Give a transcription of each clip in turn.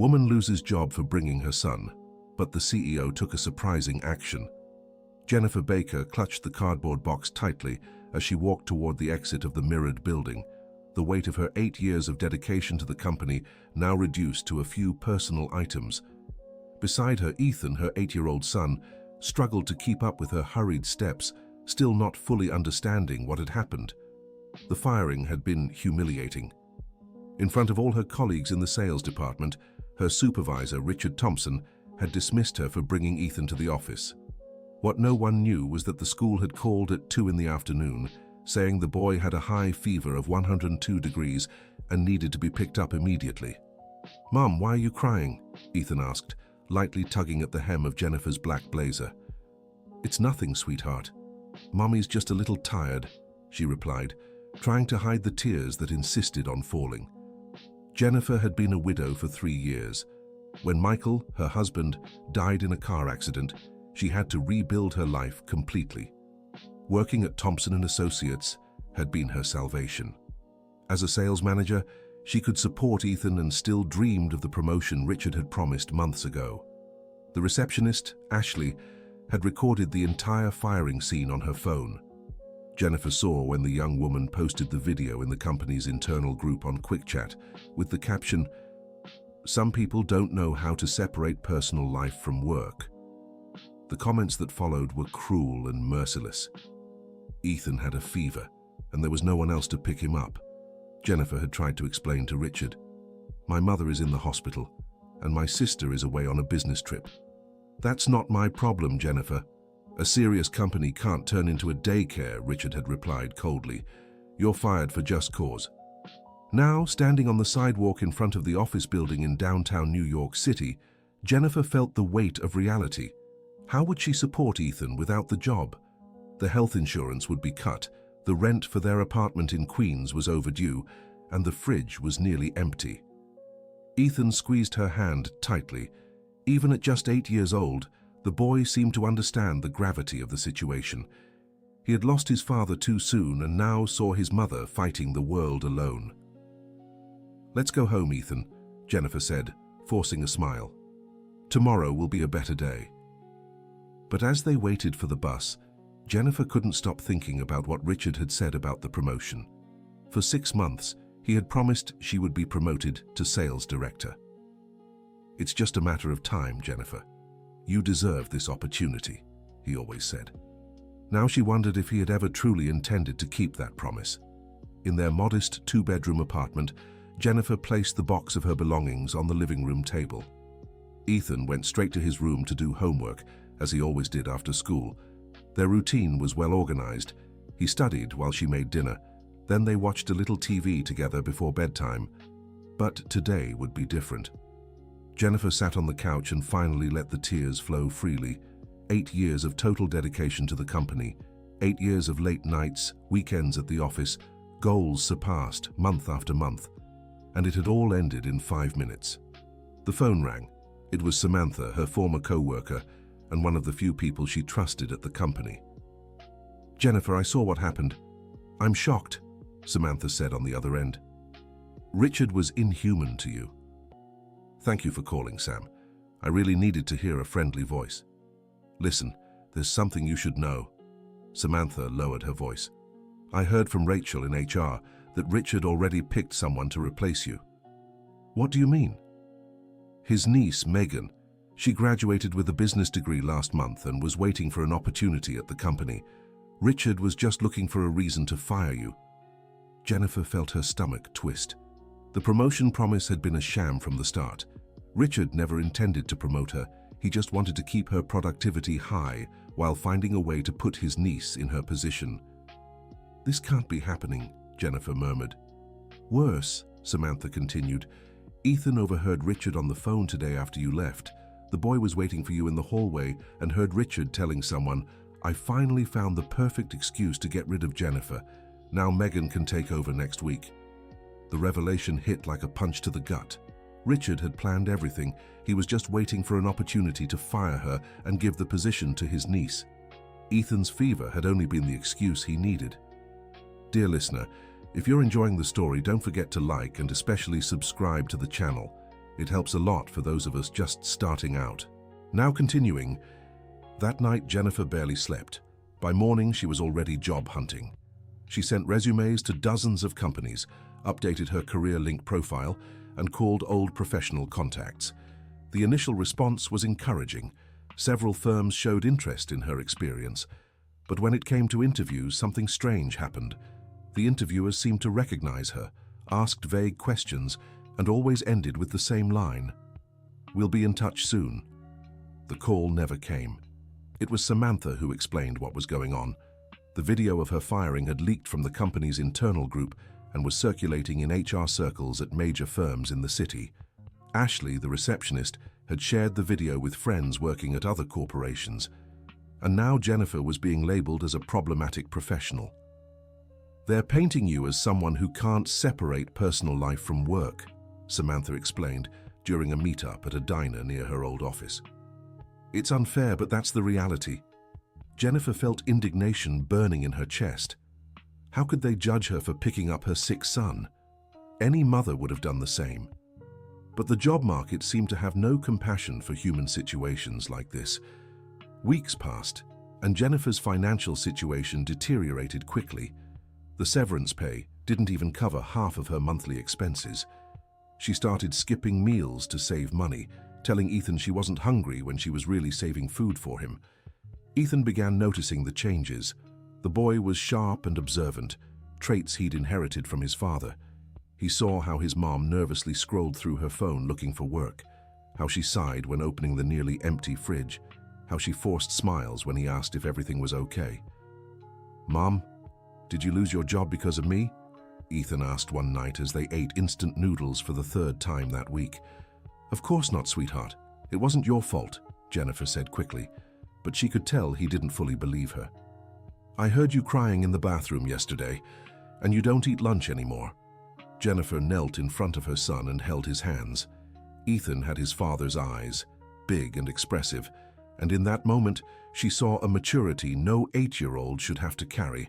Woman loses job for bringing her son, but the CEO took a surprising action. Jennifer Baker clutched the cardboard box tightly as she walked toward the exit of the mirrored building, the weight of her 8 years of dedication to the company now reduced to a few personal items. Beside her, Ethan, her 8-year-old son, struggled to keep up with her hurried steps, still not fully understanding what had happened. The firing had been humiliating. In front of all her colleagues in the sales department, her supervisor, Richard Thompson, had dismissed her for bringing Ethan to the office. What no one knew was that the school had called at 2 in the afternoon, saying the boy had a high fever of 102 degrees and needed to be picked up immediately. "Mom, why are you crying?" Ethan asked, lightly tugging at the hem of Jennifer's black blazer. "It's nothing, sweetheart. Mommy's just a little tired," she replied, trying to hide the tears that insisted on falling. Jennifer had been a widow for 3 years. When Michael, her husband, died in a car accident, she had to rebuild her life completely. Working at Thompson & Associates had been her salvation. As a sales manager, she could support Ethan and still dreamed of the promotion Richard had promised months ago. The receptionist, Ashley, had recorded the entire firing scene on her phone. Jennifer saw when the young woman posted the video in the company's internal group on QuickChat with the caption, "Some people don't know how to separate personal life from work." The comments that followed were cruel and merciless. Ethan had a fever, and there was no one else to pick him up. Jennifer had tried to explain to Richard, "My mother is in the hospital, and my sister is away on a business trip." "That's not my problem, Jennifer. A serious company can't turn into a daycare," Richard had replied coldly. "You're fired for just cause." Now, standing on the sidewalk in front of the office building in downtown New York City, Jennifer felt the weight of reality. How would she support Ethan without the job? The health insurance would be cut, the rent for their apartment in Queens was overdue, and the fridge was nearly empty. Ethan squeezed her hand tightly. Even at just 8 years old, the boy seemed to understand the gravity of the situation. He had lost his father too soon and now saw his mother fighting the world alone. "Let's go home, Ethan," Jennifer said, forcing a smile. "Tomorrow will be a better day." But as they waited for the bus, Jennifer couldn't stop thinking about what Richard had said about the promotion. For 6 months, he had promised she would be promoted to sales director. "It's just a matter of time, Jennifer. You deserve this opportunity," he always said. Now she wondered if he had ever truly intended to keep that promise. In their modest 2-bedroom apartment, Jennifer placed the box of her belongings on the living room table. Ethan went straight to his room to do homework, as he always did after school. Their routine was well organized. He studied while she made dinner. Then they watched a little TV together before bedtime. But today would be different. Jennifer sat on the couch and finally let the tears flow freely. 8 years of total dedication to the company, 8 years of late nights, weekends at the office, goals surpassed month after month. And it had all ended in 5 minutes. The phone rang. It was Samantha, her former co-worker, and one of the few people she trusted at the company. "Jennifer, I saw what happened. I'm shocked," Samantha said on the other end. "Richard was inhuman to you." "Thank you for calling, Sam. I really needed to hear a friendly voice." "Listen, there's something you should know." Samantha lowered her voice. "I heard from Rachel in HR that Richard already picked someone to replace you." "What do you mean?" "His niece, Megan. She graduated with a business degree last month and was waiting for an opportunity at the company. Richard was just looking for a reason to fire you." Jennifer felt her stomach twist. The promotion promise had been a sham from the start. Richard never intended to promote her. He just wanted to keep her productivity high while finding a way to put his niece in her position. "This can't be happening," Jennifer murmured. "Worse," Samantha continued. "Ethan overheard Richard on the phone today after you left. The boy was waiting for you in the hallway and heard Richard telling someone, 'I finally found the perfect excuse to get rid of Jennifer. Now Megan can take over next week.'" The revelation hit like a punch to the gut. Richard had planned everything. He was just waiting for an opportunity to fire her and give the position to his niece. Ethan's fever had only been the excuse he needed. Dear listener, if you're enjoying the story, don't forget to like and especially subscribe to the channel. It helps a lot for those of us just starting out. Now continuing, that night Jennifer barely slept. By morning, she was already job hunting. She sent resumes to dozens of companies, updated her career link profile, and called old professional contacts. The initial response was encouraging. Several firms showed interest in her experience. But when it came to interviews, something strange happened. The interviewers seemed to recognize her, asked vague questions, and always ended with the same line: "We'll be in touch soon." The call never came. It was Samantha who explained what was going on. The video of her firing had leaked from the company's internal group and was circulating in HR circles at major firms in the city. Ashley, the receptionist, had shared the video with friends working at other corporations, and now Jennifer was being labeled as a problematic professional. "They're painting you as someone who can't separate personal life from work," Samantha explained during a meetup at a diner near her old office. "It's unfair, but that's the reality." Jennifer felt indignation burning in her chest. How could they judge her for picking up her sick son? Any mother would have done the same. But the job market seemed to have no compassion for human situations like this. Weeks passed, and Jennifer's financial situation deteriorated quickly. The severance pay didn't even cover half of her monthly expenses. She started skipping meals to save money, telling Ethan she wasn't hungry when she was really saving food for him. Ethan began noticing the changes. The boy was sharp and observant, traits he'd inherited from his father. He saw how his mom nervously scrolled through her phone looking for work, how she sighed when opening the nearly empty fridge, how she forced smiles when he asked if everything was okay. "Mom, did you lose your job because of me?" Ethan asked one night as they ate instant noodles for the third time that week. "Of course not, sweetheart. It wasn't your fault," Jennifer said quickly, but she could tell he didn't fully believe her. "I heard you crying in the bathroom yesterday, and you don't eat lunch anymore." Jennifer knelt in front of her son and held his hands. Ethan had his father's eyes, big and expressive, and in that moment she saw a maturity no 8-year-old should have to carry.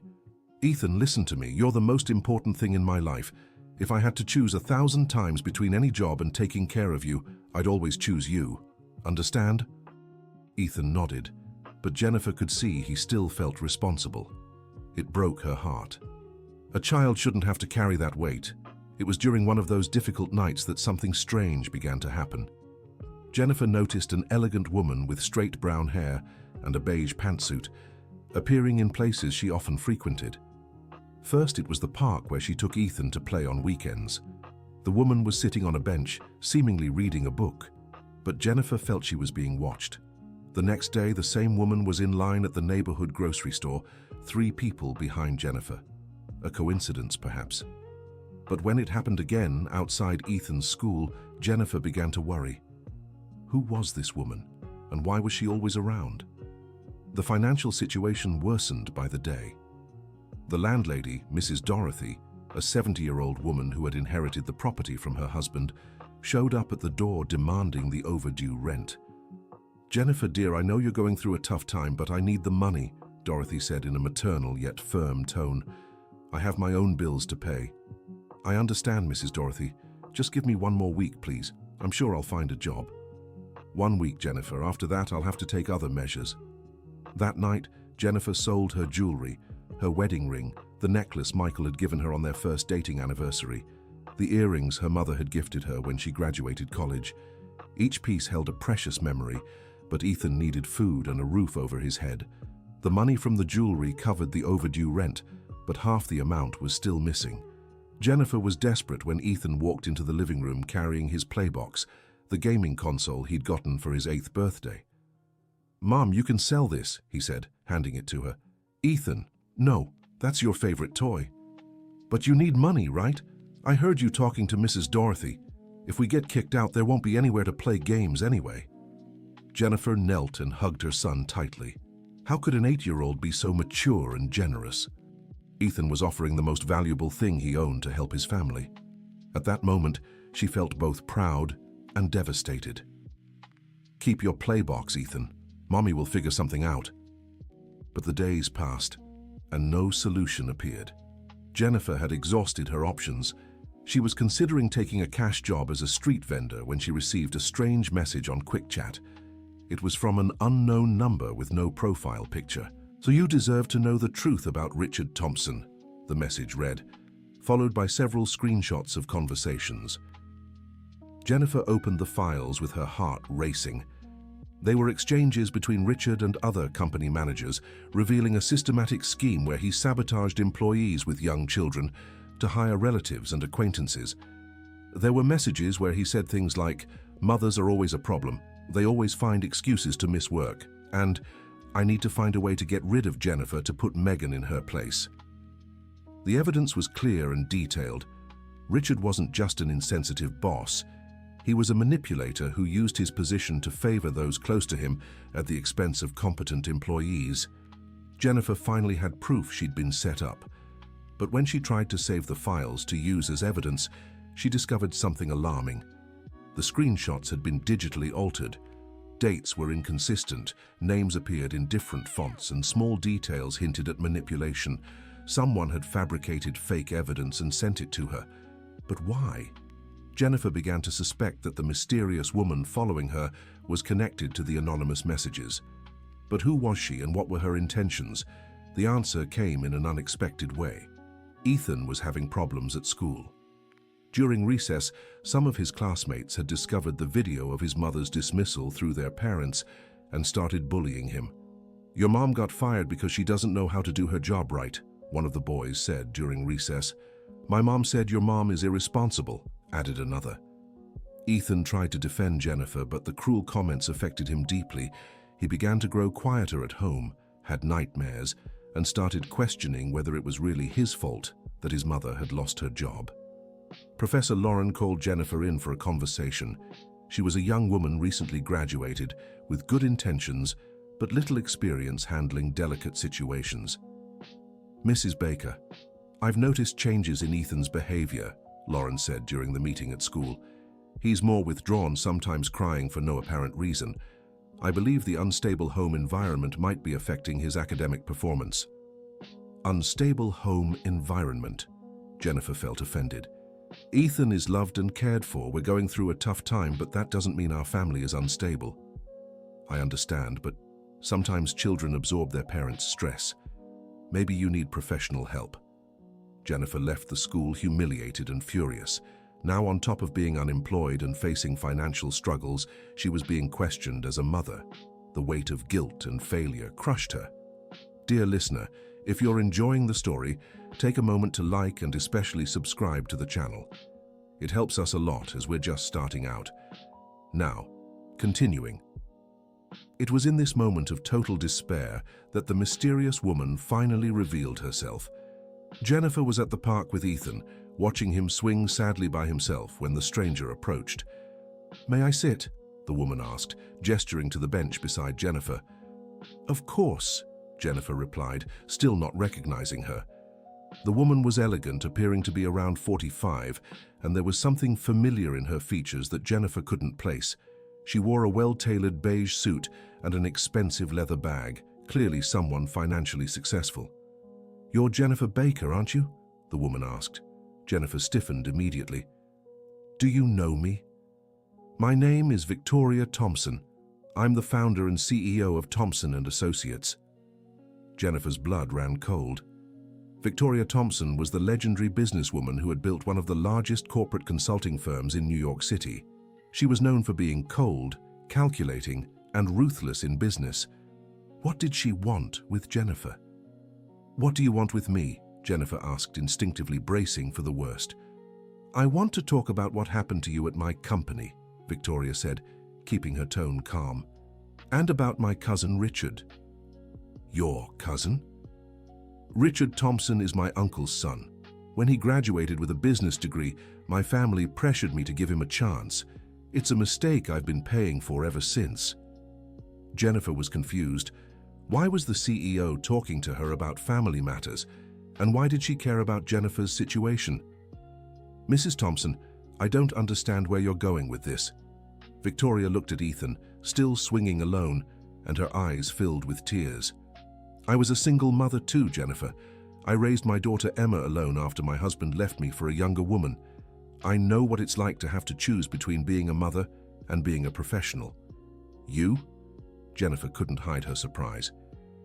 "Ethan, listen to me. You're the most important thing in my life. If I had to choose 1,000 times between any job and taking care of you, I'd always choose you. Understand?" Ethan nodded, but Jennifer could see he still felt responsible. It broke her heart. A child shouldn't have to carry that weight. It was during one of those difficult nights that something strange began to happen. Jennifer noticed an elegant woman with straight brown hair and a beige pantsuit, appearing in places she often frequented. First, it was the park where she took Ethan to play on weekends. The woman was sitting on a bench, seemingly reading a book, but Jennifer felt she was being watched. The next day, the same woman was in line at the neighborhood grocery store, 3 people behind Jennifer. A coincidence, perhaps. But when it happened again outside Ethan's school, Jennifer began to worry. Who was this woman, and why was she always around? The financial situation worsened by the day. The landlady, Mrs. Dorothy, a 70-year-old woman who had inherited the property from her husband, showed up at the door demanding the overdue rent. "Jennifer, dear, I know you're going through a tough time, but I need the money," Dorothy said in a maternal yet firm tone. "I have my own bills to pay." "I understand, Mrs. Dorothy. Just give me 1 more week, please. I'm sure I'll find a job." 1 week, Jennifer. After that, I'll have to take other measures." That night, Jennifer sold her jewelry, her wedding ring, the necklace Michael had given her on their first dating anniversary, the earrings her mother had gifted her when she graduated college. Each piece held a precious memory, but Ethan needed food and a roof over his head. The money from the jewelry covered the overdue rent, but half the amount was still missing. Jennifer was desperate when Ethan walked into the living room carrying his Playbox, the gaming console he'd gotten for his 8th birthday. "Mom, you can sell this," he said, handing it to her. "Ethan, no, that's your favorite toy." "But you need money, right? I heard you talking to Mrs. Dorothy. If we get kicked out, there won't be anywhere to play games anyway." Jennifer knelt and hugged her son tightly. How could an 8-year-old be so mature and generous? Ethan was offering the most valuable thing he owned to help his family. At that moment, she felt both proud and devastated. "Keep your Playbox, Ethan. Mommy will figure something out." But the days passed, and no solution appeared. Jennifer had exhausted her options. She was considering taking a cash job as a street vendor when she received a strange message on QuickChat. It was from an unknown number with no profile picture. "So you deserve to know the truth about Richard Thompson," the message read, followed by several screenshots of conversations. Jennifer opened the files with her heart racing. They were exchanges between Richard and other company managers, revealing a systematic scheme where he sabotaged employees with young children to hire relatives and acquaintances. There were messages where he said things like, "Mothers are always a problem. They always find excuses to miss work," and "I need to find a way to get rid of Jennifer to put Megan in her place." The evidence was clear and detailed. Richard wasn't just an insensitive boss. He was a manipulator who used his position to favor those close to him at the expense of competent employees. Jennifer finally had proof she'd been set up. But when she tried to save the files to use as evidence, she discovered something alarming. The screenshots had been digitally altered. Dates were inconsistent, names appeared in different fonts, and small details hinted at manipulation. Someone had fabricated fake evidence and sent it to her. But why? Jennifer began to suspect that the mysterious woman following her was connected to the anonymous messages. But who was she and what were her intentions? The answer came in an unexpected way. Ethan was having problems at school. During recess, some of his classmates had discovered the video of his mother's dismissal through their parents and started bullying him. "Your mom got fired because she doesn't know how to do her job right," one of the boys said during recess. "My mom said your mom is irresponsible," added another. Ethan tried to defend Jennifer, but the cruel comments affected him deeply. He began to grow quieter at home, had nightmares, and started questioning whether it was really his fault that his mother had lost her job. Professor Lauren called Jennifer in for a conversation. She was a young woman recently graduated, with good intentions, but little experience handling delicate situations. "Mrs. Baker, I've noticed changes in Ethan's behavior," Lauren said during the meeting at school. "He's more withdrawn, sometimes crying for no apparent reason. I believe the unstable home environment might be affecting his academic performance." Unstable home environment. Jennifer felt offended. "Ethan is loved and cared for. We're going through a tough time, but that doesn't mean our family is unstable." "I understand, but sometimes children absorb their parents' stress. Maybe you need professional help." Jennifer left the school humiliated and furious. Now, on top of being unemployed and facing financial struggles, she was being questioned as a mother. The weight of guilt and failure crushed her. Dear listener, if you're enjoying the story, take a moment to like and especially subscribe to the channel. It helps us a lot as we're just starting out. Now, continuing. It was in this moment of total despair that the mysterious woman finally revealed herself. Jennifer was at the park with Ethan, watching him swing sadly by himself when the stranger approached. "May I sit?" the woman asked, gesturing to the bench beside Jennifer. "Of course," Jennifer replied, still not recognizing her. The woman was elegant, appearing to be around 45, and there was something familiar in her features that Jennifer couldn't place. She wore a well-tailored beige suit and an expensive leather bag, clearly someone financially successful. "You're Jennifer Baker, aren't you?" the woman asked. Jennifer stiffened immediately. "Do you know me?" "My name is Victoria Thompson. I'm the founder and CEO of Thompson & Associates." Jennifer's blood ran cold. Victoria Thompson was the legendary businesswoman who had built one of the largest corporate consulting firms in New York City. She was known for being cold, calculating, and ruthless in business. What did she want with Jennifer? "What do you want with me?" Jennifer asked, instinctively bracing for the worst. "I want to talk about what happened to you at my company," Victoria said, keeping her tone calm. "And about my cousin Richard." "Your cousin?" "Richard Thompson is my uncle's son. When he graduated with a business degree, my family pressured me to give him a chance. It's a mistake I've been paying for ever since." Jennifer was confused. Why was the CEO talking to her about family matters? And why did she care about Jennifer's situation? "Mrs. Thompson, I don't understand where you're going with this." Victoria looked at Ethan, still swinging alone, and her eyes filled with tears. "I was a single mother too, Jennifer. I raised my daughter Emma alone after my husband left me for a younger woman. I know what it's like to have to choose between being a mother and being a professional. You? Jennifer couldn't hide her surprise.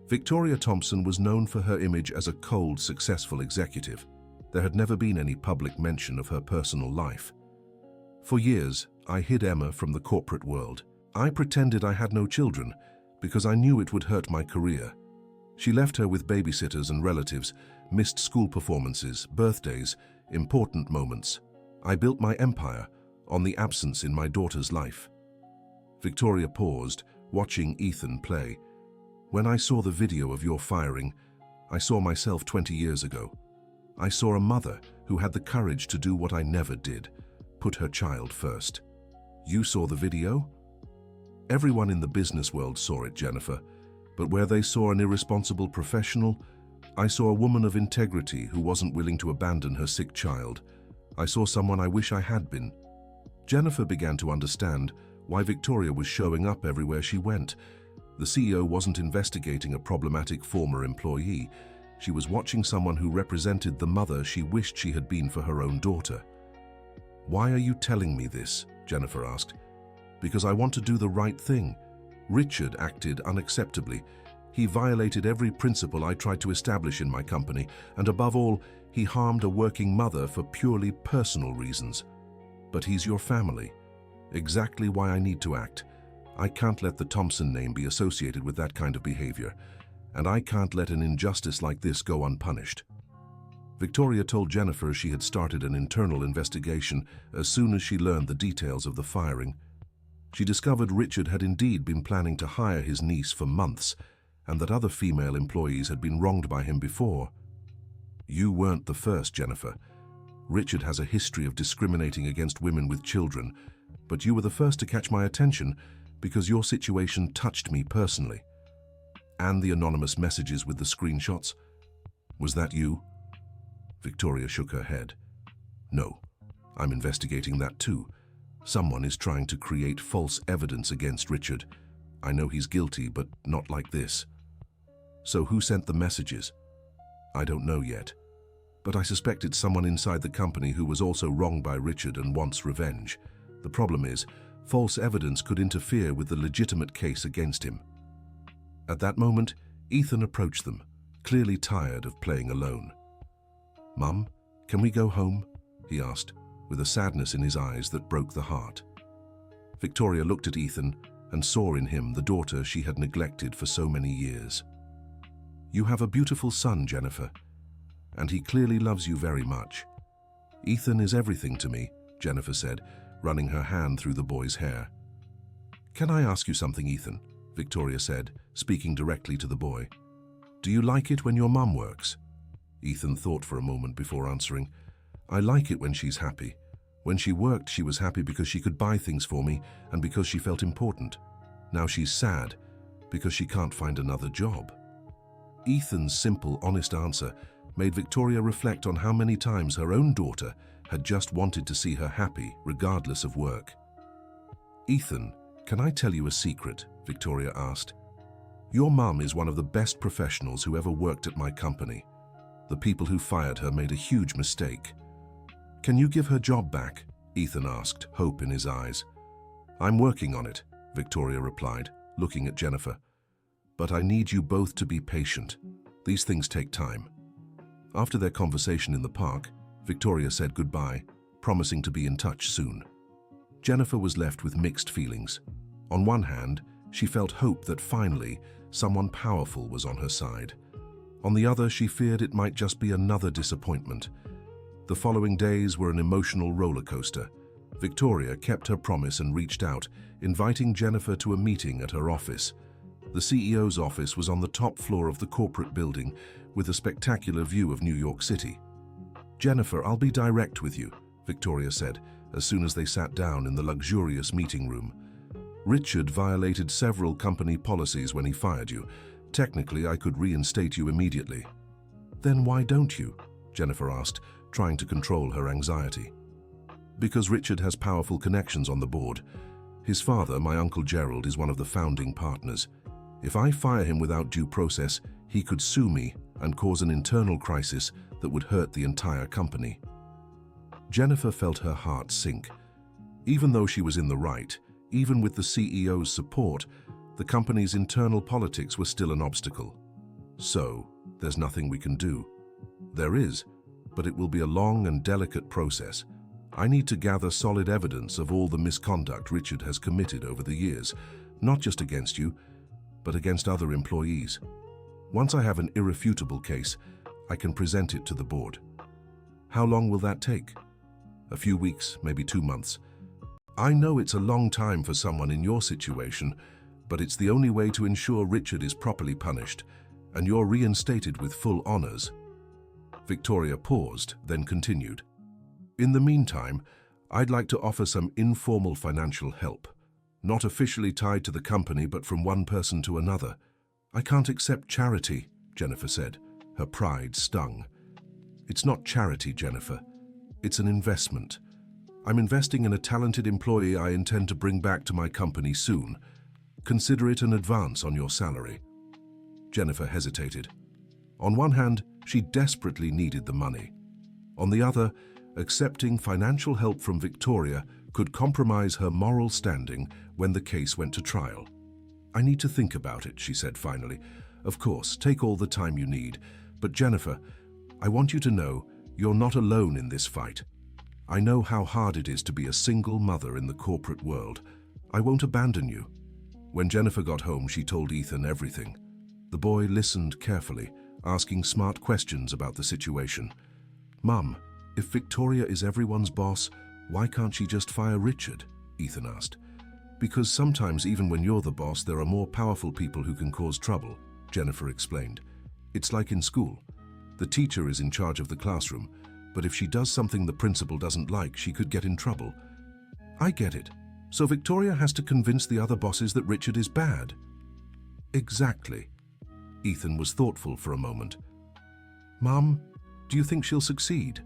Victoria Thompson was known for her image as a cold, successful executive. There had never been any public mention of her personal life. For years, I hid Emma from the corporate world. I pretended I had no children because I knew it would hurt my career. She left her with babysitters and relatives, missed school performances, birthdays, important moments. I built my empire on the absence in my daughter's life. Victoria paused, watching Ethan play. When I saw the video of your firing, I saw myself 20 years ago. I saw a mother who had the courage to do what I never did, put her child first. You saw the video? Everyone in the business world saw it, Jennifer, but where they saw an irresponsible professional, I saw a woman of integrity who wasn't willing to abandon her sick child. I saw someone I wish I had been. Jennifer began to understand why Victoria was showing up everywhere she went. The CEO wasn't investigating a problematic former employee. She was watching someone who represented the mother she wished she had been for her own daughter. Why are you telling me this? Jennifer asked. Because I want to do the right thing. Richard acted unacceptably. He violated every principle I tried to establish in my company, and above all, he harmed a working mother for purely personal reasons. But he's your family. Exactly why I need to act. I can't let the Thompson name be associated with that kind of behavior, and I can't let an injustice like this go unpunished. Victoria told Jennifer she had started an internal investigation as soon as she learned the details of the firing. She discovered Richard had indeed been planning to hire his niece for months, and that other female employees had been wronged by him before. You weren't the first, Jennifer. Richard has a history of discriminating against women with children, but you were the first to catch my attention because your situation touched me personally. And the anonymous messages with the screenshots? Was that you? Victoria shook her head. No, I'm investigating that too. Someone is trying to create false evidence against Richard. I know he's guilty, but not like this. So who sent the messages? I don't know yet, but I suspect it's someone inside the company who was also wronged by Richard and wants revenge. The problem is, false evidence could interfere with the legitimate case against him. At that moment, Ethan approached them, clearly tired of playing alone. Mum, can we go home? He asked, with a sadness in his eyes that broke the heart. Victoria looked at Ethan and saw in him the daughter she had neglected for so many years. You have a beautiful son, Jennifer, and he clearly loves you very much. Ethan is everything to me, Jennifer said, running her hand through the boy's hair. Can I ask you something, Ethan? Victoria said, speaking directly to the boy. Do you like it when your mum works? Ethan thought for a moment before answering. I like it when she's happy. When she worked, she was happy because she could buy things for me and because she felt important. Now she's sad because she can't find another job. Ethan's simple, honest answer made Victoria reflect on how many times her own daughter had just wanted to see her happy, regardless of work. Ethan, can I tell you a secret? Victoria asked. Your mum is one of the best professionals who ever worked at my company. The people who fired her made a huge mistake. Can you give her job back? Ethan asked, hope in his eyes. I'm working on it, Victoria replied, looking at Jennifer. But I need you both to be patient. These things take time. After their conversation in the park, Victoria said goodbye, promising to be in touch soon. Jennifer was left with mixed feelings. On one hand, she felt hope that finally someone powerful was on her side. On the other, she feared it might just be another disappointment. The following days were an emotional roller coaster. Victoria kept her promise and reached out, inviting Jennifer to a meeting at her office. The CEO's office was on the top floor of the corporate building, with a spectacular view of New York City. Jennifer, I'll be direct with you, Victoria said, as soon as they sat down in the luxurious meeting room. Richard violated several company policies when he fired you. Technically, I could reinstate you immediately. Then why don't you? Jennifer asked, trying to control her anxiety. Because Richard has powerful connections on the board. His father, my Uncle Gerald, is one of the founding partners. If I fire him without due process, he could sue me and cause an internal crisis that would hurt the entire company. Jennifer felt her heart sink. Even though she was in the right, even with the CEO's support, the company's internal politics were still an obstacle. So, there's nothing we can do. There is, but it will be a long and delicate process. I need to gather solid evidence of all the misconduct Richard has committed over the years, not just against you, but against other employees. Once I have an irrefutable case, I can present it to the board. How long will that take? A few weeks, maybe 2 months. I know it's a long time for someone in your situation, but it's the only way to ensure Richard is properly punished, and you're reinstated with full honors. Victoria paused, then continued. In the meantime, I'd like to offer some informal financial help, not officially tied to the company, but from one person to another. I can't accept charity, Jennifer said. Her pride stung. It's not charity, Jennifer. It's an investment. I'm investing in a talented employee I intend to bring back to my company soon. Consider it an advance on your salary. Jennifer hesitated. On one hand, she desperately needed the money. On the other, accepting financial help from Victoria could compromise her moral standing when the case went to trial. I need to think about it, she said finally. Of course, take all the time you need. But Jennifer, I want you to know you're not alone in this fight. I know how hard it is to be a single mother in the corporate world. I won't abandon you. When Jennifer got home, she told Ethan everything. The boy listened carefully, asking smart questions about the situation. Mum, if Victoria is everyone's boss, why can't she just fire Richard? Ethan asked. Because sometimes even when you're the boss, there are more powerful people who can cause trouble, Jennifer explained. It's like in school. The teacher is in charge of the classroom, but if she does something the principal doesn't like, she could get in trouble. I get it. So Victoria has to convince the other bosses that Richard is bad. Exactly. Ethan was thoughtful for a moment. Mom, do you think she'll succeed?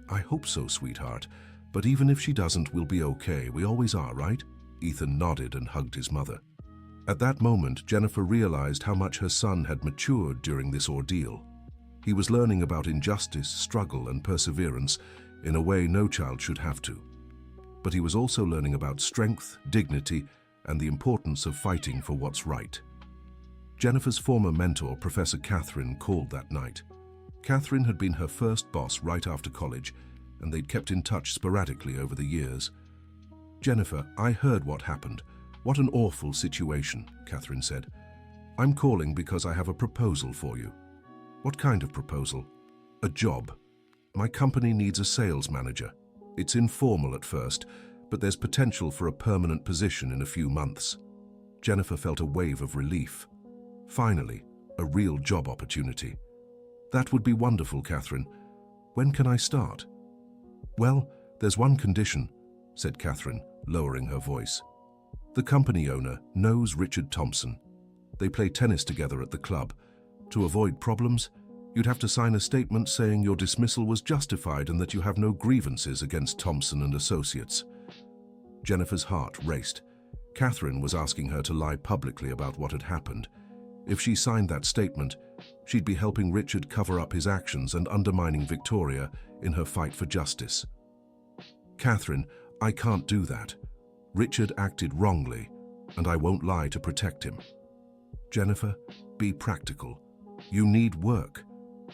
I hope so, sweetheart. But even if she doesn't, we'll be okay. We always are, right? Ethan nodded and hugged his mother. At that moment, Jennifer realized how much her son had matured during this ordeal. He was learning about injustice, struggle, and perseverance in a way no child should have to. But he was also learning about strength, dignity, and the importance of fighting for what's right. Jennifer's former mentor, Professor Catherine, called that night. Catherine had been her first boss right after college, and they'd kept in touch sporadically over the years. Jennifer, I heard what happened. What an awful situation, Catherine said. I'm calling because I have a proposal for you. What kind of proposal? A job. My company needs a sales manager. It's informal at first, but there's potential for a permanent position in a few months. Jennifer felt a wave of relief. Finally, a real job opportunity. That would be wonderful, Catherine. When can I start? Well, there's one condition, said Catherine, lowering her voice. The company owner knows Richard Thompson. They play tennis together at the club. To avoid problems, you'd have to sign a statement saying your dismissal was justified and that you have no grievances against Thompson and Associates. Jennifer's heart raced. Catherine was asking her to lie publicly about what had happened. If she signed that statement, she'd be helping Richard cover up his actions and undermining Victoria in her fight for justice. Catherine, I can't do that. Richard acted wrongly, and I won't lie to protect him. Jennifer, be practical. You need work.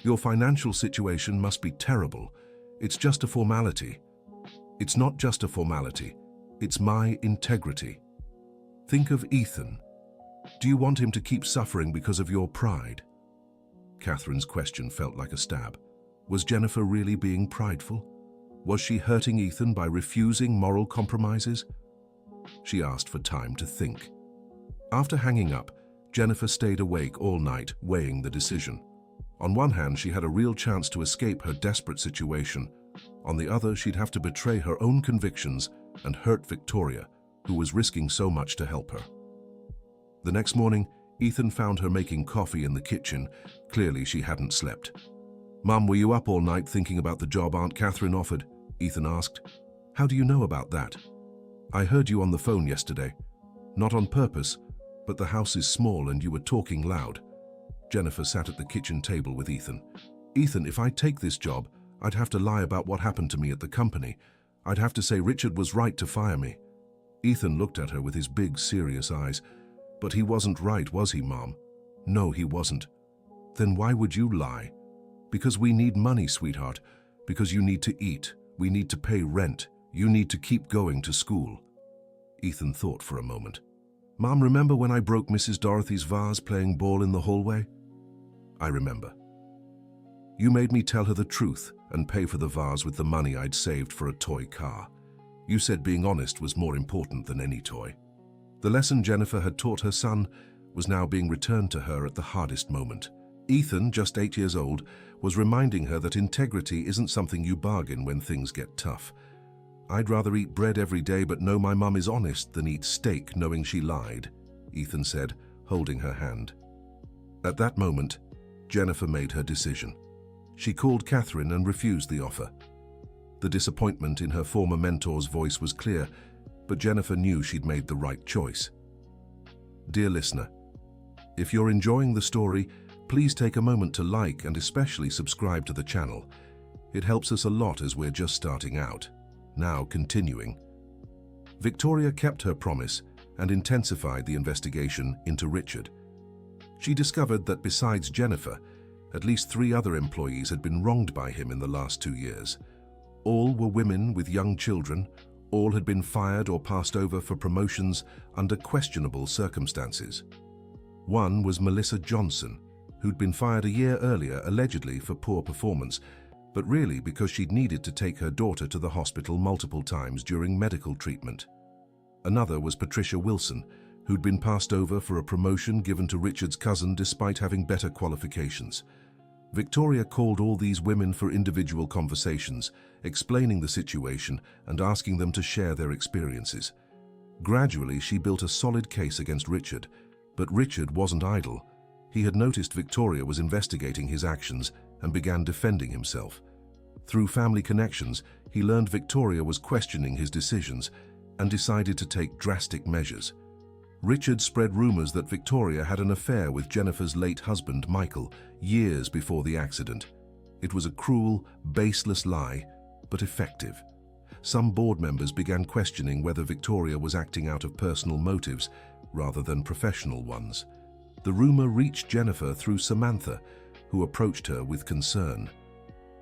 Your financial situation must be terrible. It's just a formality. It's not just a formality. It's my integrity. Think of Ethan. Do you want him to keep suffering because of your pride? Catherine's question felt like a stab. Was Jennifer really being prideful? Was she hurting Ethan by refusing moral compromises? She asked for time to think. After hanging up, Jennifer stayed awake all night, weighing the decision. On one hand, she had a real chance to escape her desperate situation. On the other, she'd have to betray her own convictions and hurt Victoria, who was risking so much to help her. The next morning, Ethan found her making coffee in the kitchen. Clearly, she hadn't slept. Mum, were you up all night thinking about the job Aunt Catherine offered? Ethan asked. How do you know about that? I heard you on the phone yesterday. Not on purpose, but the house is small and you were talking loud. Jennifer sat at the kitchen table with Ethan. Ethan, if I take this job, I'd have to lie about what happened to me at the company. I'd have to say Richard was right to fire me. Ethan looked at her with his big, serious eyes. But he wasn't right, was he, Mom? No, he wasn't. Then why would you lie? Because we need money, sweetheart. Because you need to eat. We need to pay rent. You need to keep going to school. Ethan thought for a moment. Mom, remember when I broke Mrs. Dorothy's vase playing ball in the hallway? I remember. You made me tell her the truth and pay for the vase with the money I'd saved for a toy car. You said being honest was more important than any toy. The lesson Jennifer had taught her son was now being returned to her at the hardest moment. Ethan, just 8 years old, was reminding her that integrity isn't something you bargain when things get tough. I'd rather eat bread every day but know my mum is honest than eat steak knowing she lied, Ethan said, holding her hand. At that moment, Jennifer made her decision. She called Catherine and refused the offer. The disappointment in her former mentor's voice was clear, but Jennifer knew she'd made the right choice. Dear listener, if you're enjoying the story, please take a moment to like and especially subscribe to the channel. It helps us a lot as we're just starting out. Now continuing. Victoria kept her promise and intensified the investigation into Richard. She discovered that besides Jennifer, at least 3 other employees had been wronged by him in the last 2 years. All were women with young children. All had been fired or passed over for promotions under questionable circumstances. One was Melissa Johnson, who'd been fired a year earlier allegedly for poor performance, but really because she'd needed to take her daughter to the hospital multiple times during medical treatment. Another was Patricia Wilson, who'd been passed over for a promotion given to Richard's cousin despite having better qualifications. Victoria called all these women for individual conversations, explaining the situation and asking them to share their experiences. Gradually, she built a solid case against Richard, but Richard wasn't idle. He had noticed Victoria was investigating his actions and began defending himself. Through family connections, he learned Victoria was questioning his decisions and decided to take drastic measures. Richard spread rumors that Victoria had an affair with Jennifer's late husband, Michael, years before the accident. It was a cruel, baseless lie, but effective. Some board members began questioning whether Victoria was acting out of personal motives rather than professional ones. The rumor reached Jennifer through Samantha, who approached her with concern.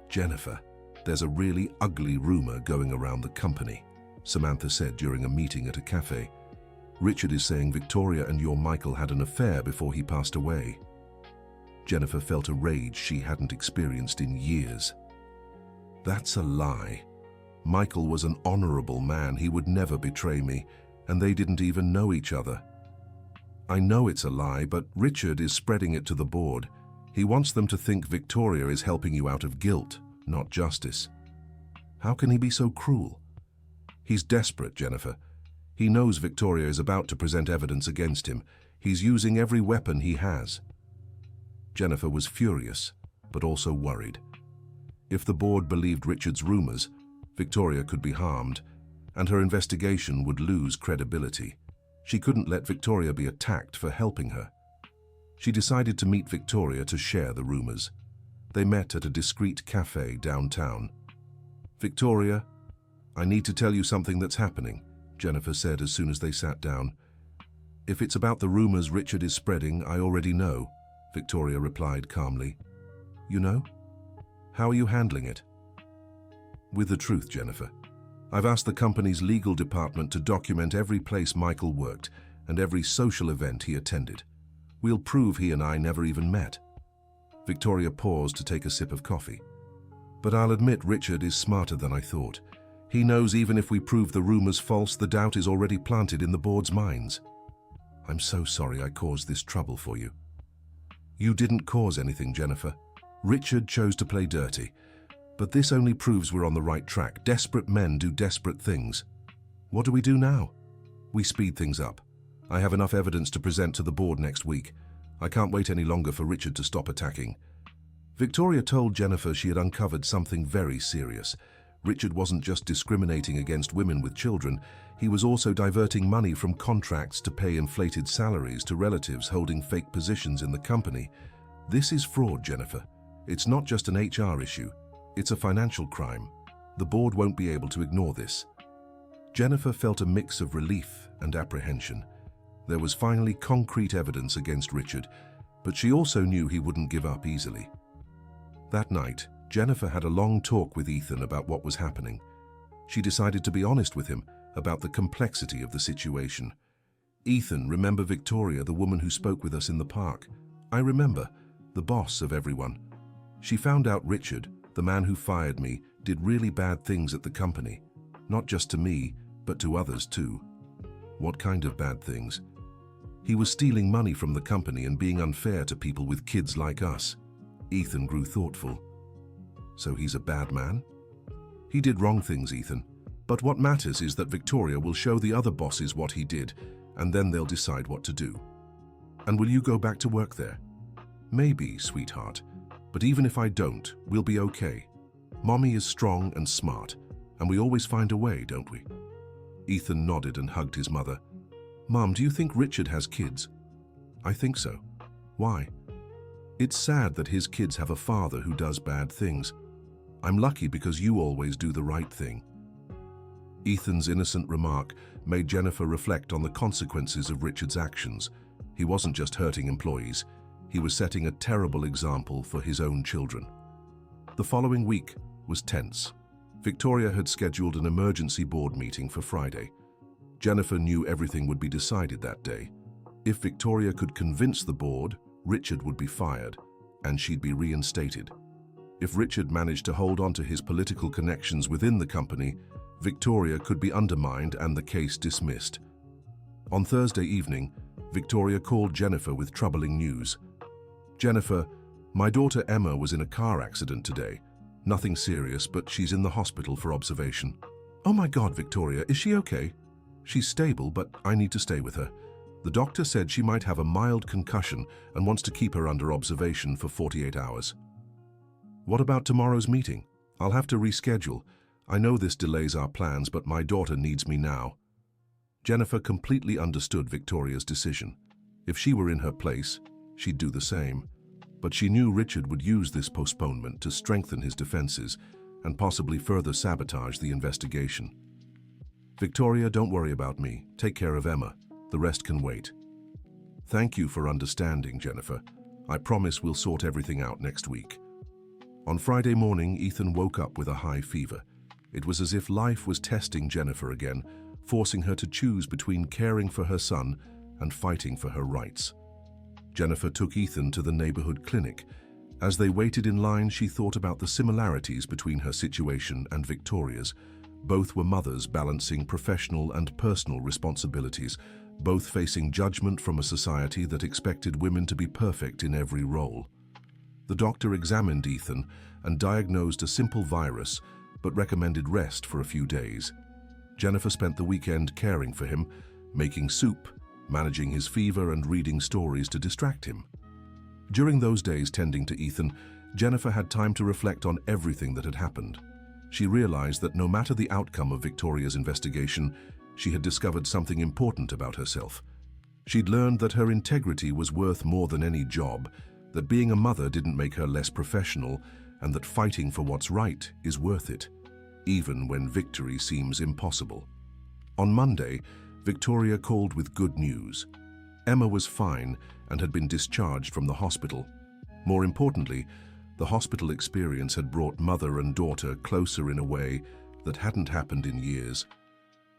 Jennifer, there's a really ugly rumor going around the company, Samantha said during a meeting at a cafe. Richard is saying Victoria and your Michael had an affair before he passed away. Jennifer felt a rage she hadn't experienced in years. That's a lie. Michael was an honorable man. He would never betray me, and they didn't even know each other. I know it's a lie, but Richard is spreading it to the board. He wants them to think Victoria is helping you out of guilt, not justice. How can he be so cruel? He's desperate, Jennifer. He knows Victoria is about to present evidence against him. He's using every weapon he has. Jennifer was furious, but also worried. If the board believed Richard's rumors, Victoria could be harmed, and her investigation would lose credibility. She couldn't let Victoria be attacked for helping her. She decided to meet Victoria to share the rumors. They met at a discreet cafe downtown. Victoria, I need to tell you something that's happening, Jennifer said as soon as they sat down. If it's about the rumors Richard is spreading, I already know, Victoria replied calmly. You know? How are you handling it? With the truth, Jennifer. I've asked the company's legal department to document every place Michael worked and every social event he attended. We'll prove he and I never even met. Victoria paused to take a sip of coffee. But I'll admit Richard is smarter than I thought. He knows even if we prove the rumors false, the doubt is already planted in the board's minds. I'm so sorry I caused this trouble for you. You didn't cause anything, Jennifer. Richard chose to play dirty. But this only proves we're on the right track. Desperate men do desperate things. What do we do now? We speed things up. I have enough evidence to present to the board next week. I can't wait any longer for Richard to stop attacking. Victoria told Jennifer she had uncovered something very serious. Richard wasn't just discriminating against women with children, he was also diverting money from contracts to pay inflated salaries to relatives holding fake positions in the company. This is fraud, Jennifer. It's not just an HR issue. It's a financial crime. The board won't be able to ignore this. Jennifer felt a mix of relief and apprehension. There was finally concrete evidence against Richard, but she also knew he wouldn't give up easily. That night, Jennifer had a long talk with Ethan about what was happening. She decided to be honest with him about the complexity of the situation. "Ethan, remember Victoria, the woman who spoke with us in the park? I remember, the boss of everyone. She found out Richard, the man who fired me, did really bad things at the company. Not just to me, but to others too." "What kind of bad things?" "He was stealing money from the company and being unfair to people with kids like us." Ethan grew thoughtful. "So he's a bad man?" "He did wrong things, Ethan. But what matters is that Victoria will show the other bosses what he did, and then they'll decide what to do." "And will you go back to work there?" "Maybe, sweetheart. But even if I don't, we'll be okay. Mommy is strong and smart, and we always find a way, don't we?" Ethan nodded and hugged his mother. "Mom, do you think Richard has kids?" "I think so." "Why?" "It's sad that his kids have a father who does bad things. I'm lucky because you always do the right thing." Ethan's innocent remark made Jennifer reflect on the consequences of Richard's actions. He wasn't just hurting employees, he was setting a terrible example for his own children. The following week was tense. Victoria had scheduled an emergency board meeting for Friday. Jennifer knew everything would be decided that day. If Victoria could convince the board, Richard would be fired, and she'd be reinstated. If Richard managed to hold on to his political connections within the company, Victoria could be undermined and the case dismissed. On Thursday evening, Victoria called Jennifer with troubling news. "Jennifer, my daughter Emma was in a car accident today. Nothing serious, but she's in the hospital for observation." "Oh my God, Victoria, is she okay?" "She's stable, but I need to stay with her. The doctor said she might have a mild concussion and wants to keep her under observation for 48 hours. "What about tomorrow's meeting? I'll have to reschedule. I know this delays our plans, but my daughter needs me now." Jennifer completely understood Victoria's decision. If she were in her place, she'd do the same. But she knew Richard would use this postponement to strengthen his defenses and possibly further sabotage the investigation. "Victoria, don't worry about me. Take care of Emma. The rest can wait." "Thank you for understanding, Jennifer. I promise we'll sort everything out next week." On Friday morning, Ethan woke up with a high fever. It was as if life was testing Jennifer again, forcing her to choose between caring for her son and fighting for her rights. Jennifer took Ethan to the neighborhood clinic. As they waited in line, she thought about the similarities between her situation and Victoria's. Both were mothers balancing professional and personal responsibilities, both facing judgment from a society that expected women to be perfect in every role. The doctor examined Ethan and diagnosed a simple virus, but recommended rest for a few days. Jennifer spent the weekend caring for him, making soup, managing his fever and reading stories to distract him. During those days tending to Ethan, Jennifer had time to reflect on everything that had happened. She realized that no matter the outcome of Victoria's investigation, she had discovered something important about herself. She'd learned that her integrity was worth more than any job, that being a mother didn't make her less professional, and that fighting for what's right is worth it, even when victory seems impossible. On Monday, Victoria called with good news. Emma was fine and had been discharged from the hospital. More importantly, the hospital experience had brought mother and daughter closer in a way that hadn't happened in years.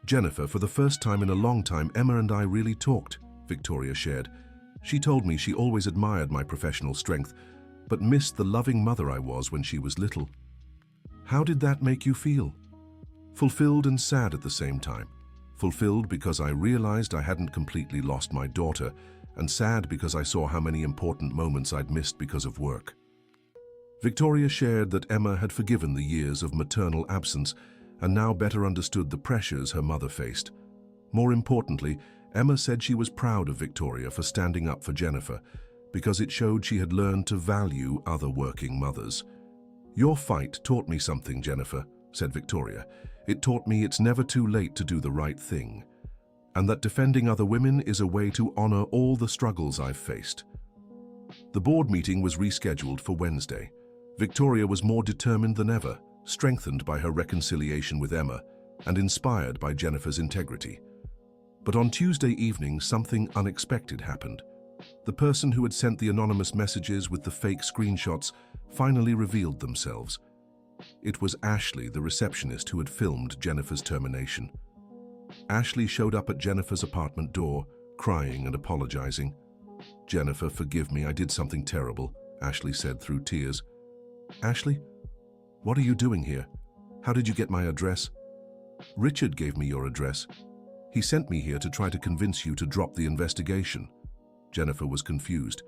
"Jennifer, for the first time in a long time, Emma and I really talked," Victoria shared. "She told me she always admired my professional strength, but missed the loving mother I was when she was little." "How did that make you feel?" "Fulfilled and sad at the same time. Fulfilled because I realized I hadn't completely lost my daughter, and sad because I saw how many important moments I'd missed because of work." Victoria shared that Emma had forgiven the years of maternal absence and now better understood the pressures her mother faced. More importantly, Emma said she was proud of Victoria for standing up for Jennifer, because it showed she had learned to value other working mothers. "Your fight taught me something, Jennifer," said Victoria. "It taught me it's never too late to do the right thing, and that defending other women is a way to honor all the struggles I've faced." The board meeting was rescheduled for Wednesday. Victoria was more determined than ever, strengthened by her reconciliation with Emma and inspired by Jennifer's integrity. But on Tuesday evening, something unexpected happened. The person who had sent the anonymous messages with the fake screenshots finally revealed themselves. It was Ashley, the receptionist, who had filmed Jennifer's termination. Ashley showed up at Jennifer's apartment door, crying and apologizing. "Jennifer, forgive me, I did something terrible," Ashley said through tears. "Ashley, what are you doing here? How did you get my address?" "Richard gave me your address. He sent me here to try to convince you to drop the investigation." Jennifer was confused.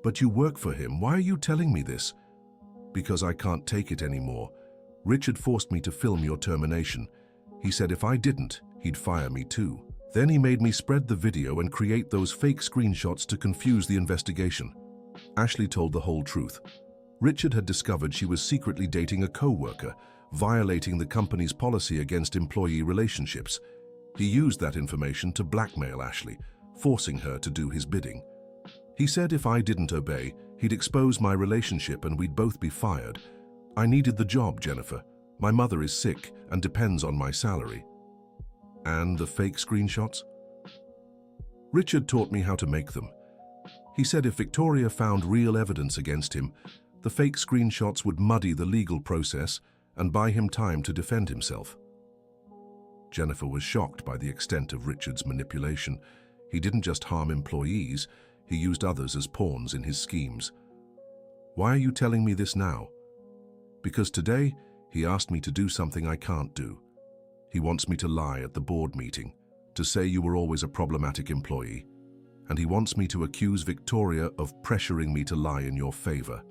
"But you work for him. Why are you telling me this?" "Because I can't take it anymore. Richard forced me to film your termination. He said if I didn't, he'd fire me too. Then he made me spread the video and create those fake screenshots to confuse the investigation." Ashley told the whole truth. Richard had discovered she was secretly dating a co-worker, violating the company's policy against employee relationships. He used that information to blackmail Ashley, forcing her to do his bidding. He said if I didn't obey, he'd expose my relationship and we'd both be fired. I needed the job, Jennifer. My mother is sick and depends on my salary. And the fake screenshots? Richard taught me how to make them. He said if Victoria found real evidence against him, the fake screenshots would muddy the legal process and buy him time to defend himself. Jennifer was shocked by the extent of Richard's manipulation. He didn't just harm employees, he used others as pawns in his schemes. "Why are you telling me this now?" "Because today, he asked me to do something I can't do. He wants me to lie at the board meeting, to say you were always a problematic employee, and he wants me to accuse Victoria of pressuring me to lie in your favor."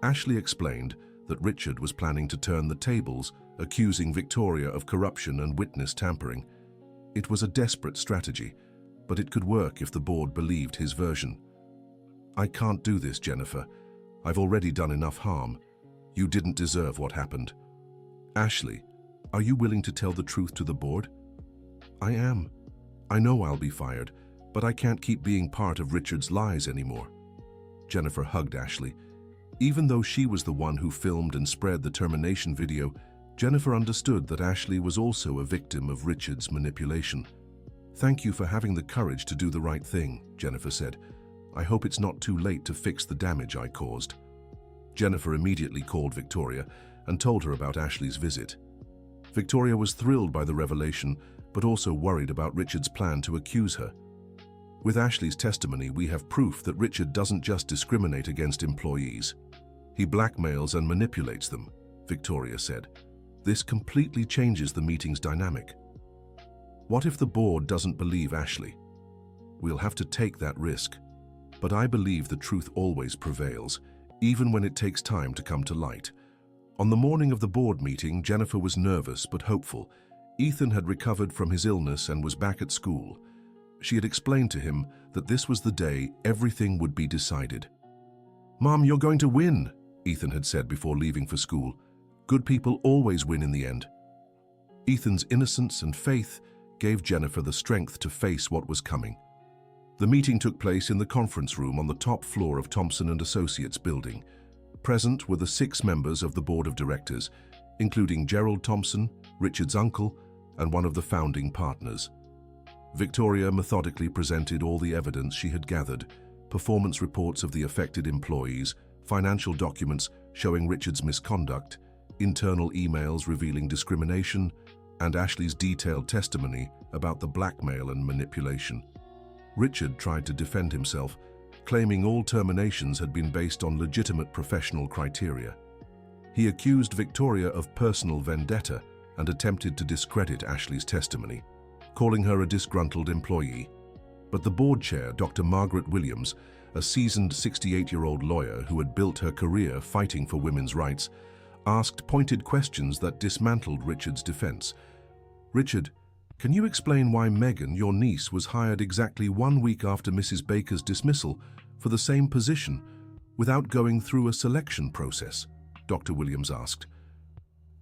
Ashley explained that Richard was planning to turn the tables, accusing Victoria of corruption and witness tampering. It was a desperate strategy, but it could work if the board believed his version. "I can't do this, Jennifer. I've already done enough harm. You didn't deserve what happened." "Ashley, are you willing to tell the truth to the board?" "I am. I know I'll be fired, but I can't keep being part of Richard's lies anymore." Jennifer hugged Ashley. Even though she was the one who filmed and spread the termination video, Jennifer understood that Ashley was also a victim of Richard's manipulation. "Thank you for having the courage to do the right thing," Jennifer said. "I hope it's not too late to fix the damage I caused." Jennifer immediately called Victoria and told her about Ashley's visit. Victoria was thrilled by the revelation, but also worried about Richard's plan to accuse her. "With Ashley's testimony, we have proof that Richard doesn't just discriminate against employees. He blackmails and manipulates them," Victoria said. "This completely changes the meeting's dynamic." "What if the board doesn't believe Ashley?" "We'll have to take that risk. But I believe the truth always prevails, even when it takes time to come to light." On the morning of the board meeting, Jennifer was nervous but hopeful. Ethan had recovered from his illness and was back at school. She had explained to him that this was the day everything would be decided. "Mom, you're going to win," Ethan had said before leaving for school. "Good people always win in the end." Ethan's innocence and faith gave Jennifer the strength to face what was coming. The meeting took place in the conference room on the top floor of Thompson & Associates building. Present were the 6 members of the board of directors, including Gerald Thompson, Richard's uncle, and one of the founding partners. Victoria methodically presented all the evidence she had gathered: performance reports of the affected employees, financial documents showing Richard's misconduct, internal emails revealing discrimination, and Ashley's detailed testimony about the blackmail and manipulation. Richard tried to defend himself, claiming all terminations had been based on legitimate professional criteria. He accused Victoria of personal vendetta and attempted to discredit Ashley's testimony, calling her a disgruntled employee. But the board chair, Dr. Margaret Williams, a seasoned 68-year-old lawyer who had built her career fighting for women's rights, asked pointed questions that dismantled Richard's defense. "Richard, can you explain why Megan, your niece, was hired exactly 1 week after Mrs. Baker's dismissal for the same position without going through a selection process?" Dr. Williams asked.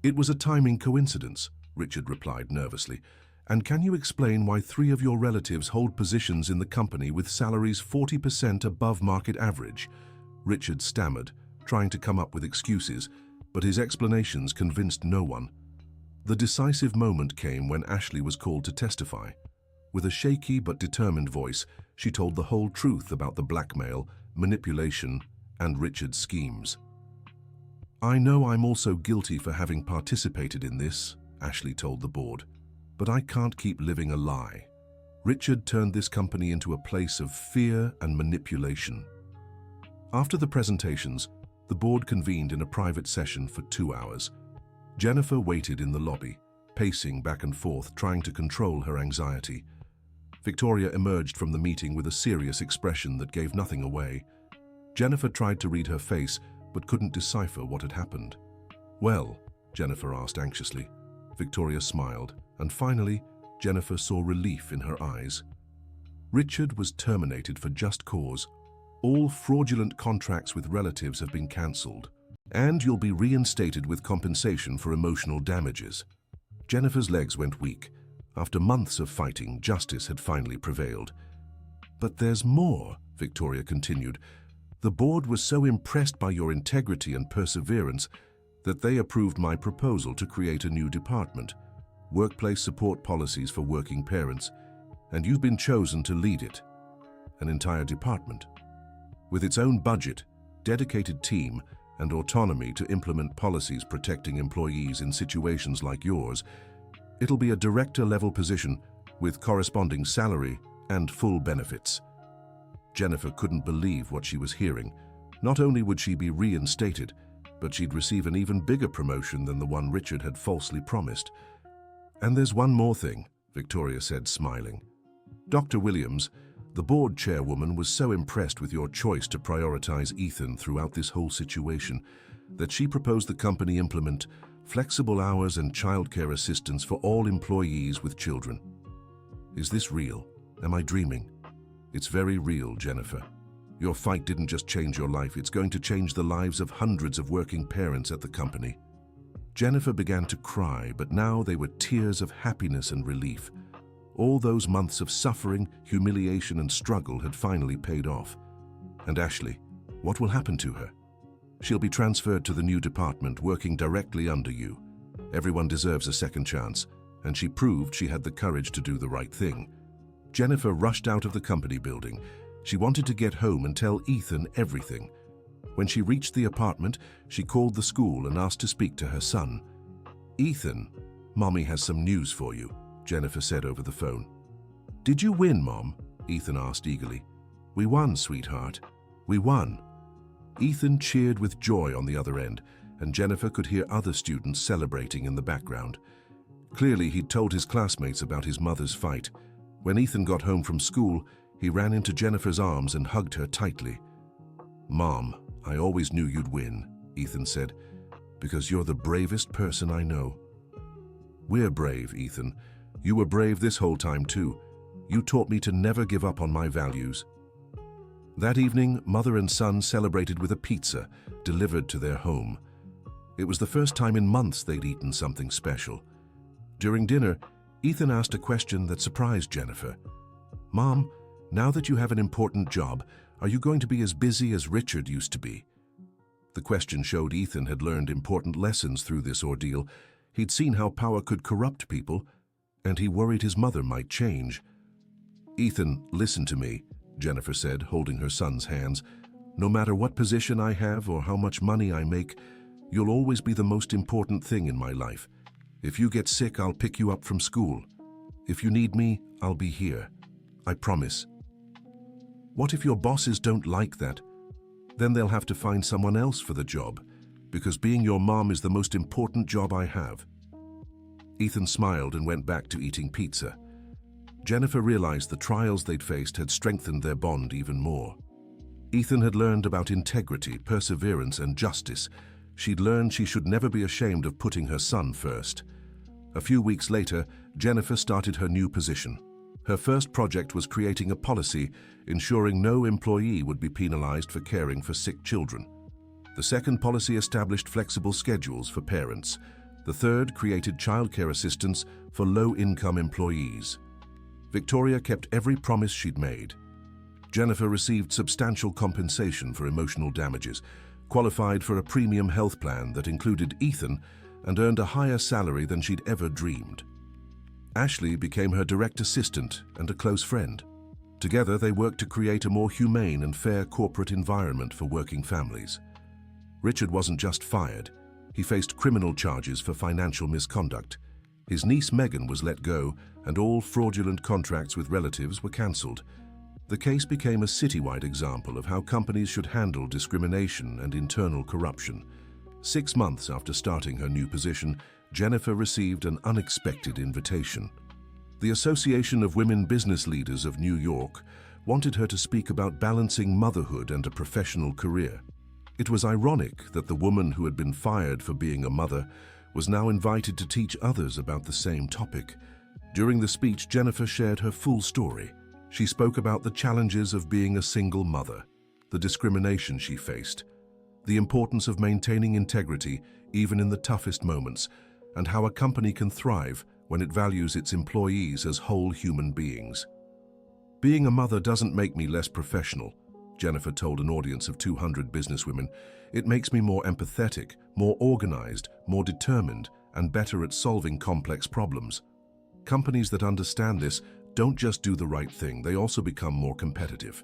"It was a timing coincidence," Richard replied nervously. "And can you explain why 3 of your relatives hold positions in the company with salaries 40% above market average?" Richard stammered, trying to come up with excuses, but his explanations convinced no one. The decisive moment came when Ashley was called to testify. With a shaky but determined voice, she told the whole truth about the blackmail, manipulation, and Richard's schemes. "I know I'm also guilty for having participated in this," Ashley told the board, "but I can't keep living a lie. Richard turned this company into a place of fear and manipulation." After the presentations, the board convened in a private session for 2 hours. Jennifer waited in the lobby, pacing back and forth, trying to control her anxiety. Victoria emerged from the meeting with a serious expression that gave nothing away. Jennifer tried to read her face, but couldn't decipher what had happened. "Well?" Jennifer asked anxiously. Victoria smiled, and finally, Jennifer saw relief in her eyes. "Richard was terminated for just cause. All fraudulent contracts with relatives have been cancelled, and you'll be reinstated with compensation for emotional damages." Jennifer's legs went weak. After months of fighting, justice had finally prevailed. "But there's more," Victoria continued. "The board was so impressed by your integrity and perseverance that they approved my proposal to create a new department, Workplace Support Policies for Working Parents, and you've been chosen to lead it. An entire department, with its own budget, dedicated team, and autonomy to implement policies protecting employees in situations like yours. It'll be a director-level position with corresponding salary and full benefits." Jennifer couldn't believe what she was hearing. Not only would she be reinstated, but she'd receive an even bigger promotion than the one Richard had falsely promised. "And there's one more thing," Victoria said, smiling. "Dr. Williams, the board chairwoman, was so impressed with your choice to prioritize Ethan throughout this whole situation that she proposed the company implement flexible hours and childcare assistance for all employees with children." "Is this real? Am I dreaming?" "It's very real, Jennifer. Your fight didn't just change your life, it's going to change the lives of hundreds of working parents at the company." Jennifer began to cry, but now they were tears of happiness and relief. All those months of suffering, humiliation, and struggle had finally paid off. And Ashley, what will happen to her? She'll be transferred to the new department, working directly under you. Everyone deserves a second chance, and she proved she had the courage to do the right thing. Jennifer rushed out of the company building. She wanted to get home and tell Ethan everything. When she reached the apartment, she called the school and asked to speak to her son. "Ethan, Mommy has some news for you," Jennifer said over the phone. "Did you win, Mom?" Ethan asked eagerly. "We won, sweetheart. We won." Ethan cheered with joy on the other end, and Jennifer could hear other students celebrating in the background. Clearly, he'd told his classmates about his mother's fight. When Ethan got home from school, he ran into Jennifer's arms and hugged her tightly. "Mom, I always knew you'd win," Ethan said, "because you're the bravest person I know." "We're brave, Ethan. You were brave this whole time too. You taught me to never give up on my values." That evening, mother and son celebrated with a pizza delivered to their home. It was the first time in months they'd eaten something special. During dinner, Ethan asked a question that surprised Jennifer. "Mom, now that you have an important job, are you going to be as busy as Richard used to be?" The question showed Ethan had learned important lessons through this ordeal. He'd seen how power could corrupt people, and he worried his mother might change. "Ethan, listen to me," Jennifer said, holding her son's hands. "No matter what position I have or how much money I make, you'll always be the most important thing in my life. If you get sick, I'll pick you up from school. If you need me, I'll be here. I promise." "What if your bosses don't like that? Then they'll have to find someone else for the job, because being your mom is the most important job I have." Ethan smiled and went back to eating pizza. Jennifer realized the trials they'd faced had strengthened their bond even more. Ethan had learned about integrity, perseverance, and justice. She'd learned she should never be ashamed of putting her son first. A few weeks later, Jennifer started her new position. Her first project was creating a policy ensuring no employee would be penalized for caring for sick children. The second policy established flexible schedules for parents. The third created childcare assistance for low-income employees. Victoria kept every promise she'd made. Jennifer received substantial compensation for emotional damages, qualified for a premium health plan that included Ethan, and earned a higher salary than she'd ever dreamed. Ashley became her direct assistant and a close friend. Together, they worked to create a more humane and fair corporate environment for working families. Richard wasn't just fired. He faced criminal charges for financial misconduct. His niece Megan was let go, and all fraudulent contracts with relatives were cancelled. The case became a citywide example of how companies should handle discrimination and internal corruption. 6 months after starting her new position, Jennifer received an unexpected invitation. The Association of Women Business Leaders of New York wanted her to speak about balancing motherhood and a professional career. It was ironic that the woman who had been fired for being a mother was now invited to teach others about the same topic. During the speech, Jennifer shared her full story. She spoke about the challenges of being a single mother, the discrimination she faced, the importance of maintaining integrity even in the toughest moments, and how a company can thrive when it values its employees as whole human beings. "Being a mother doesn't make me less professional," Jennifer told an audience of 200 businesswomen. "It makes me more empathetic, more organized, more determined, and better at solving complex problems. Companies that understand this don't just do the right thing, they also become more competitive."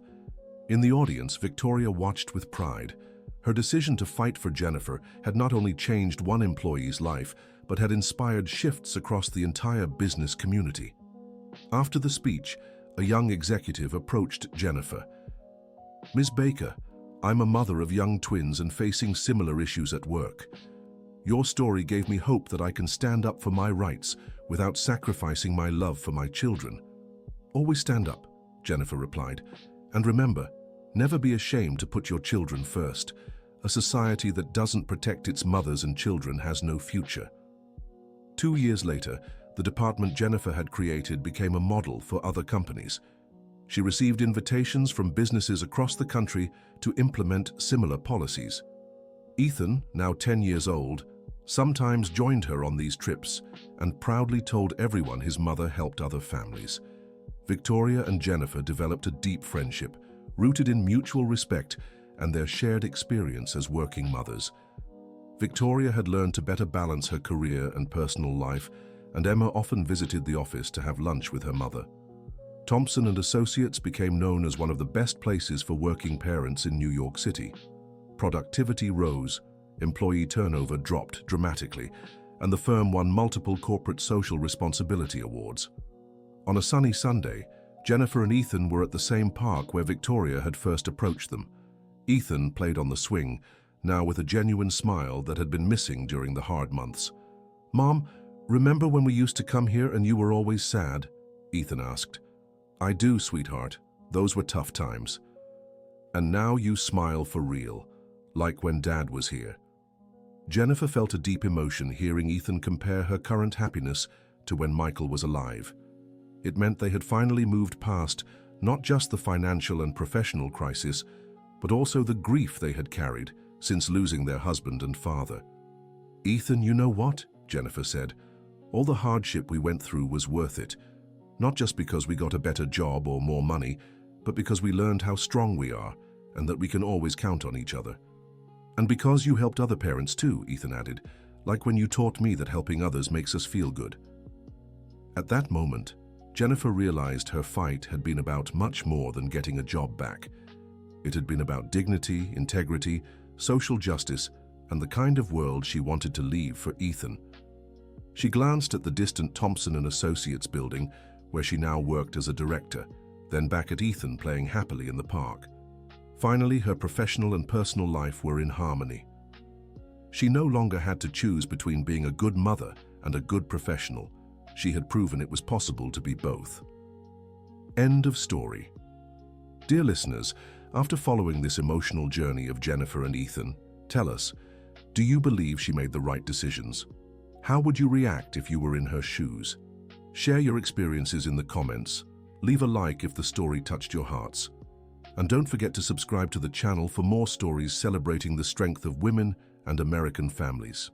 In the audience, Victoria watched with pride. Her decision to fight for Jennifer had not only changed one employee's life, but had inspired shifts across the entire business community. After the speech, a young executive approached Jennifer. "Ms. Baker, I'm a mother of young twins and facing similar issues at work. Your story gave me hope that I can stand up for my rights without sacrificing my love for my children." "Always stand up," Jennifer replied. "And remember, never be ashamed to put your children first. A society that doesn't protect its mothers and children has no future." 2 years later, the department Jennifer had created became a model for other companies. She received invitations from businesses across the country to implement similar policies. Ethan, now 10 years old, sometimes joined her on these trips and proudly told everyone his mother helped other families. Victoria and Jennifer developed a deep friendship, rooted in mutual respect and their shared experience as working mothers. Victoria had learned to better balance her career and personal life, and Emma often visited the office to have lunch with her mother. Thompson & Associates became known as one of the best places for working parents in New York City. Productivity rose, employee turnover dropped dramatically, and the firm won multiple corporate social responsibility awards. On a sunny Sunday, Jennifer and Ethan were at the same park where Victoria had first approached them. Ethan played on the swing, now with a genuine smile that had been missing during the hard months. "Mom, remember when we used to come here and you were always sad?" Ethan asked. "I do, sweetheart. Those were tough times. And now you smile for real, like when Dad was here." Jennifer felt a deep emotion hearing Ethan compare her current happiness to when Michael was alive. It meant they had finally moved past not just the financial and professional crisis, but also the grief they had carried since losing their husband and father. "Ethan, you know what?" Jennifer said. "All the hardship we went through was worth it. Not just because we got a better job or more money, but because we learned how strong we are and that we can always count on each other. And because you helped other parents too," Ethan added, "like when you taught me that helping others makes us feel good." At that moment, Jennifer realized her fight had been about much more than getting a job back. It had been about dignity, integrity, social justice, and the kind of world she wanted to leave for Ethan. She glanced at the distant Thompson & Associates building, where she now worked as a director, then back at Ethan playing happily in the park. Finally, her professional and personal life were in harmony. She no longer had to choose between being a good mother and a good professional. She had proven it was possible to be both. End of story. Dear listeners, after following this emotional journey of Jennifer and Ethan, tell us, do you believe she made the right decisions? How would you react if you were in her shoes? Share your experiences in the comments. Leave a like if the story touched your hearts. And don't forget to subscribe to the channel for more stories celebrating the strength of women and American families.